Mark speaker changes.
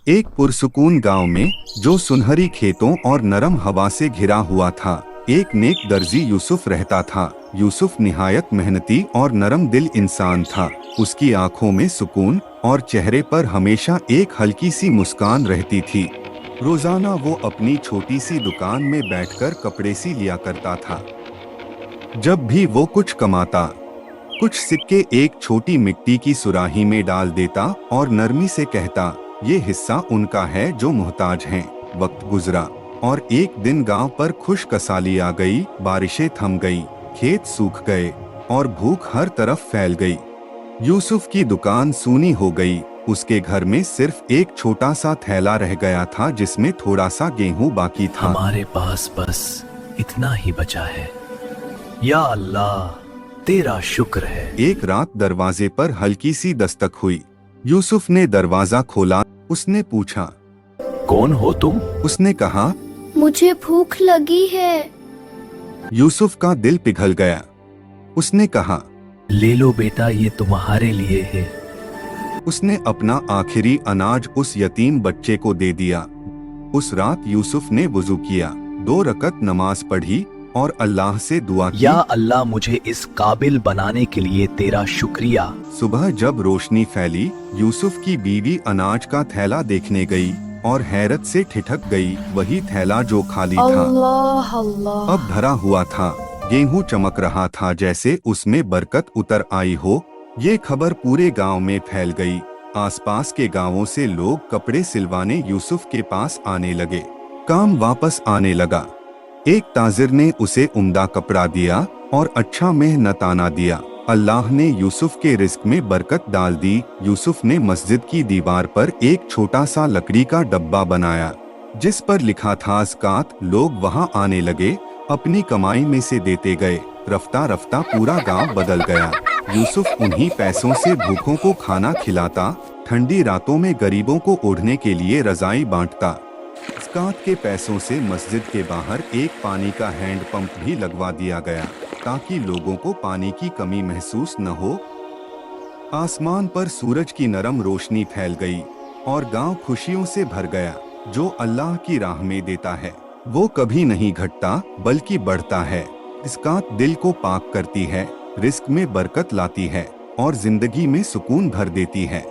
Speaker 1: एक पुरसुकून गांव में, जो सुनहरी खेतों और नरम हवा से घिरा हुआ था, एक नेक दर्जी यूसुफ रहता था। यूसुफ निहायत मेहनती और नरम दिल इंसान था। उसकी आंखों में सुकून और चेहरे पर हमेशा एक हल्की सी मुस्कान रहती थी। रोजाना वो अपनी छोटी सी दुकान में बैठकर कपड़े सी लिया करता था। जब भी वो कुछ कमाता, कुछ सिक्के एक छोटी मिट्टी की सुराही में डाल देता और नरमी से कहता, ये हिस्सा उनका है जो मुहताज हैं। वक्त गुजरा और एक दिन गांव पर खुशकसाली आ गई। बारिशें थम गई, खेत सूख गए और भूख हर तरफ फैल गई। यूसुफ की दुकान सूनी हो गई। उसके घर में सिर्फ एक छोटा सा थैला रह गया था जिसमें थोड़ा सा गेहूं बाकी था।
Speaker 2: हमारे पास बस इतना ही बचा है, या अल्लाह तेरा शुक्र है।
Speaker 1: एक रात दरवाजे पर हल्की सी दस्तक हुई। यूसुफ ने दरवाजा खोला। उसने पूछा,
Speaker 2: कौन हो तुम?
Speaker 1: उसने कहा,
Speaker 3: मुझे भूख लगी है।
Speaker 1: यूसुफ का दिल पिघल गया। उसने कहा,
Speaker 2: ले लो बेटा, ये तुम्हारे लिए है।
Speaker 1: उसने अपना आखिरी अनाज उस यतीम बच्चे को दे दिया। उस रात यूसुफ ने वुजू किया, 2 रकत नमाज पढ़ी और अल्लाह से दुआ की,
Speaker 2: या अल्लाह मुझे इस काबिल बनाने के लिए तेरा शुक्रिया।
Speaker 1: सुबह जब रोशनी फैली, यूसुफ की बीवी अनाज का थैला देखने गई और हैरत से ठिठक गई। वही थैला जो खाली था,
Speaker 3: अल्लाह अल्लाह।
Speaker 1: अब भरा हुआ था। गेहूं चमक रहा था जैसे उसमें बरकत उतर आई हो। ये खबर पूरे गांव में फैल गई। आसपास के गांवों से लोग कपड़े सिलवाने यूसुफ के पास आने लगे। काम वापस आने लगा। एक ताजिर ने उसे उम्दा कपड़ा दिया और अच्छा मेहनताना दिया। अल्लाह ने यूसुफ के रिस्क में बरकत डाल दी। यूसुफ ने मस्जिद की दीवार पर एक छोटा सा लकड़ी का डब्बा बनाया जिस पर लिखा था ज़कात। लोग वहां आने लगे, अपनी कमाई में से देते गए। रफ्ता रफ्ता पूरा गांव बदल गया। यूसुफ उन्हीं पैसों से भूखों को खाना खिलाता, ठंडी रातों में गरीबों को ओढ़ने के लिए रजाई बांटता। ज़कात के पैसों से मस्जिद के बाहर एक पानी का हैंड पंप भी लगवा दिया गया ताकि लोगों को पानी की कमी महसूस न हो। आसमान पर सूरज की नरम रोशनी फैल गई और गांव खुशियों से भर गया। जो अल्लाह की राह में देता है वो कभी नहीं घटता बल्कि बढ़ता है। ज़कात दिल को पाक करती है, रिस्क में बरकत लाती है और जिंदगी में सुकून भर देती है।